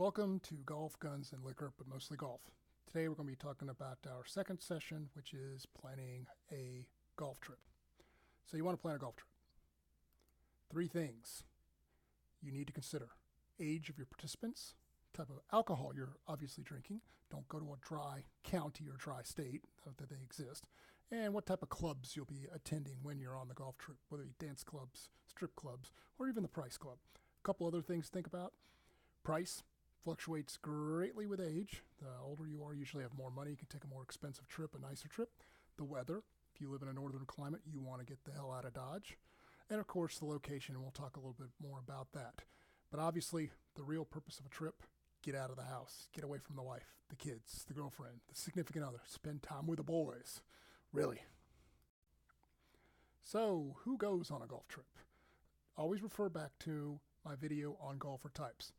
Welcome to Golf, Guns, and Liquor, but mostly golf. Today we're going to be talking about our second session, which is planning a golf trip. So you want to plan a golf trip. Three things you need to consider: age of your participants, type of alcohol you're obviously drinking. Don't go to a dry county or dry state, not that they exist. And what type of clubs you'll be attending when you're on the golf trip, whether it be dance clubs, strip clubs, or even the price club. A couple other things to think about. Price fluctuates greatly with age. The older you are, you usually have more money. You can take a more expensive trip, a nicer trip. The weather. If you live in a northern climate, you want to get the hell out of Dodge. And of course, the location, and we'll talk a little bit more about that. But obviously, the real purpose of a trip: get out of the house, get away from the wife, the kids, the girlfriend, the significant other, spend time with the boys. Really. So, who goes on a golf trip? Always refer back to my video on golfer types.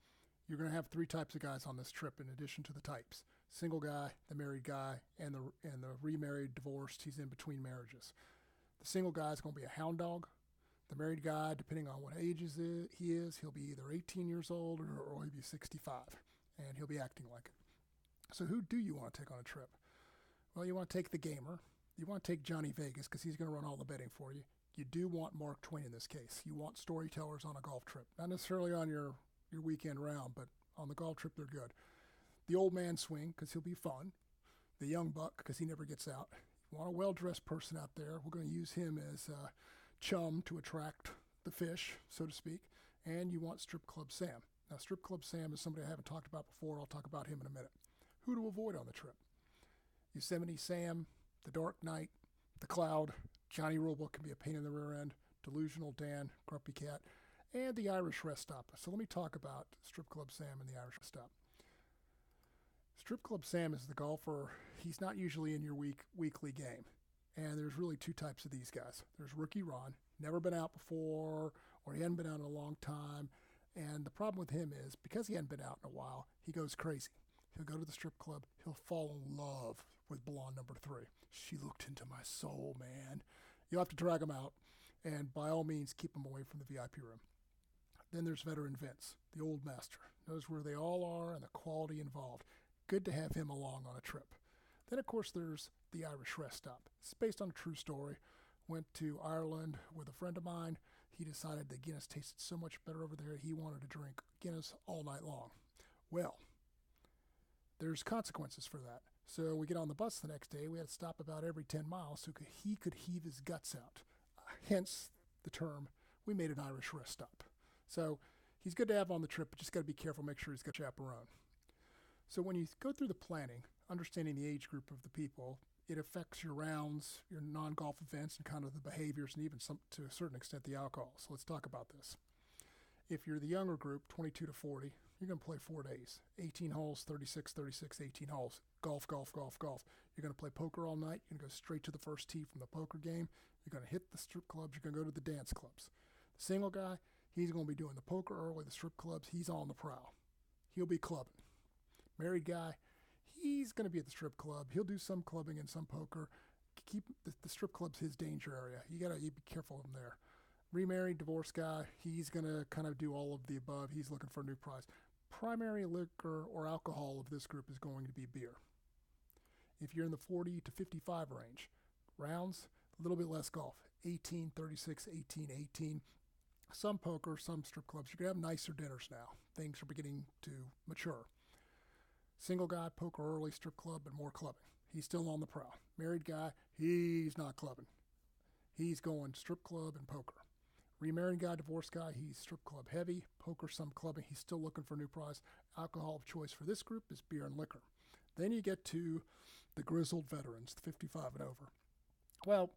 You're going to have three types of guys on this trip in addition to the types: single guy, the married guy, and the remarried, divorced. He's in between marriages. The single guy is going to be a hound dog. The married guy, depending on what age he is, he'll be either 18 years old or he'll be 65, and he'll be acting like it. So who do you want to take on a trip? Well, you want to take the gamer. You want to take Johnny Vegas because he's going to run all the betting for you. You do want Mark Twain in this case. You want storytellers on a golf trip. Not necessarily on your weekend round, but on the golf trip, they're good. The old man swing, because he'll be fun. The young buck, because he never gets out. You want a well-dressed person out there. We're going to use him as chum to attract the fish, so to speak. And you want Strip Club Sam. Now, Strip Club Sam is somebody I haven't talked about before. I'll talk about him in a minute. Who to avoid on the trip: Yosemite Sam, the Dark Knight, the Cloud. Johnny Rulebook can be a pain in the rear end. Delusional Dan, Grumpy Cat, and the Irish Rest Stop. So let me talk about Strip Club Sam and the Irish Rest Stop. Strip Club Sam is the golfer. He's not usually in your weekly game. And there's really two types of these guys. There's Rookie Ron, never been out before, or he hadn't been out in a long time. And the problem with him is, because he hadn't been out in a while, he goes crazy. He'll go to the strip club. He'll fall in love with blonde number 3. She looked into my soul, man. You'll have to drag him out, and by all means, keep him away from the VIP room. Then there's veteran Vince, the old master. Knows where they all are and the quality involved. Good to have him along on a trip. Then, of course, there's the Irish Rest Stop. It's based on a true story. Went to Ireland with a friend of mine. He decided that Guinness tasted so much better over there, he wanted to drink Guinness all night long. Well, there's consequences for that. So we get on the bus the next day. We had to stop about every 10 miles so he could heave his guts out. Hence the term, we made an Irish Rest Stop. So he's good to have on the trip, but just got to be careful, make sure he's got a chaperone. So when you go through the planning, understanding the age group of the people, it affects your rounds, your non-golf events, and kind of the behaviors, and even to a certain extent the alcohol. So let's talk about this. If you're the younger group, 22 to 40, you're going to play 4 days. 18 holes, 36, 36, 18 holes. Golf, golf, golf, golf. You're going to play poker all night. You're going to go straight to the first tee from the poker game. You're going to hit the strip clubs. You're going to go to the dance clubs. The single guy, he's going to be doing the poker early, the strip clubs. He's on the prowl. He'll be clubbing. Married guy, he's going to be at the strip club. He'll do some clubbing and some poker. Keep the strip club's his danger area. You got to be careful of him there. Remarried, divorced guy, he's going to kind of do all of the above. He's looking for a new prize. Primary liquor or alcohol of this group is going to be beer. If you're in the 40 to 55 range, rounds, a little bit less golf. 18, 36, 18, 18. Some poker, some strip clubs. You're going to have nicer dinners now. Things are beginning to mature. Single guy, poker early, strip club, but more clubbing. He's still on the prowl. Married guy, he's not clubbing. He's going strip club and poker. Remarried guy, divorced guy, he's strip club heavy, poker, some clubbing. He's still looking for a new prize. Alcohol of choice for this group is beer and liquor. Then you get to the grizzled veterans, the 55 and over. Well,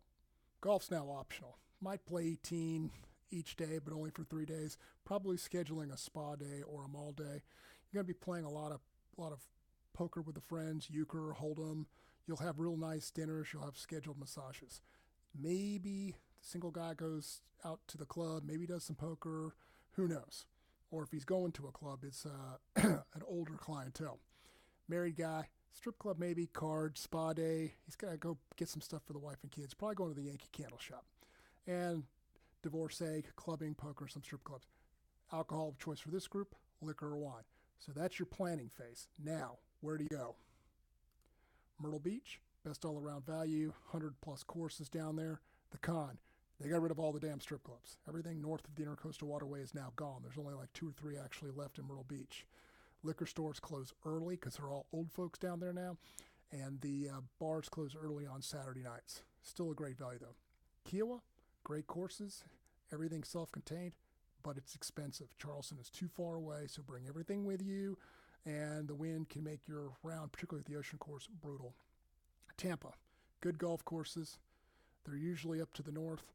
golf's now optional. Might play 18 each day, but only for 3 days. Probably scheduling a spa day or a mall day. You're going to be playing a lot of poker with the friends, euchre, hold'em. You'll have real nice dinners. You'll have scheduled massages. Maybe the single guy goes out to the club, maybe does some poker, who knows? Or if he's going to a club, it's an older clientele. Married guy, strip club maybe, cards, spa day. He's got to go get some stuff for the wife and kids. Probably going to the Yankee Candle Shop. And divorcee, clubbing, poker, some strip clubs. Alcohol of choice for this group, liquor or wine. So that's your planning phase. Now, where do you go? Myrtle Beach, best all around value, 100 plus courses down there. The con, they got rid of all the damn strip clubs. Everything north of the Intercoastal Waterway is now gone. There's only like 2 or 3 actually left in Myrtle Beach. Liquor stores close early because they're all old folks down there now. And the bars close early on Saturday nights. Still a great value though. Kiowa, great courses, everything self-contained, but it's expensive. Charleston is too far away, so bring everything with you, and the wind can make your round, particularly at the ocean course, brutal. Tampa, good golf courses. They're usually up to the north,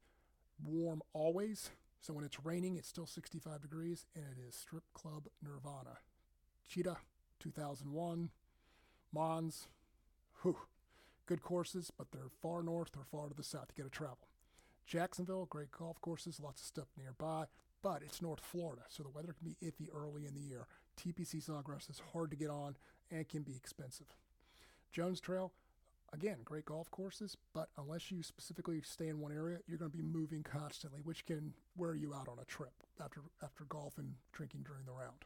warm always. So when it's raining, it's still 65 degrees, and it is Strip Club Nirvana. Cheetah, 2001. Mons, good courses, but they're far north or far to the south. You got to travel. Jacksonville, great golf courses, lots of stuff nearby, but it's North Florida, so the weather can be iffy early in the year. TPC Sawgrass is hard to get on and can be expensive. Jones Trail, again, great golf courses, but unless you specifically stay in one area, you're going to be moving constantly, which can wear you out on a trip after golf and drinking during the round.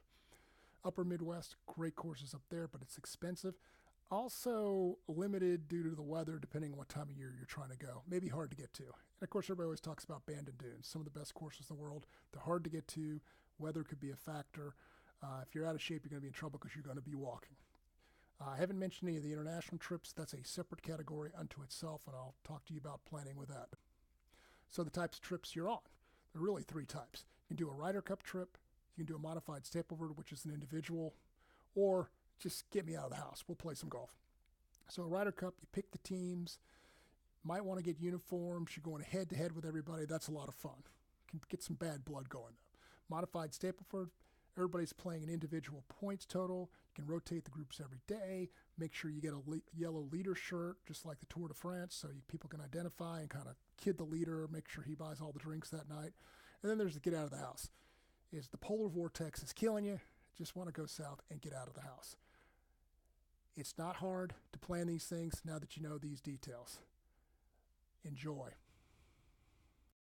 Upper Midwest, great courses up there, but it's expensive. Also limited due to the weather, depending on what time of year you're trying to go. Maybe hard to get to. And of course, everybody always talks about Bandon Dunes, some of the best courses in the world. They're hard to get to. Weather could be a factor. If you're out of shape, you're going to be in trouble because you're going to be walking. I haven't mentioned any of the international trips. That's a separate category unto itself, and I'll talk to you about planning with that. So the types of trips you're on, there are really 3 types. You can do a Ryder Cup trip. You can do a modified Stapleford, which is an individual, or just get me out of the house. We'll play some golf. So a Ryder Cup, you pick the teams. Might want to get uniforms. You're going head-to-head with everybody. That's a lot of fun. Can get some bad blood going, though. Modified Stapleford, everybody's playing an individual points total. You can rotate the groups every day. Make sure you get a yellow leader shirt, just like the Tour de France, so people can identify and kind of kid the leader, make sure he buys all the drinks that night. And then there's the get out of the house. Is the polar vortex is killing you, just want to go south and get out of the house. It's not hard to plan these things now that you know these details. Enjoy.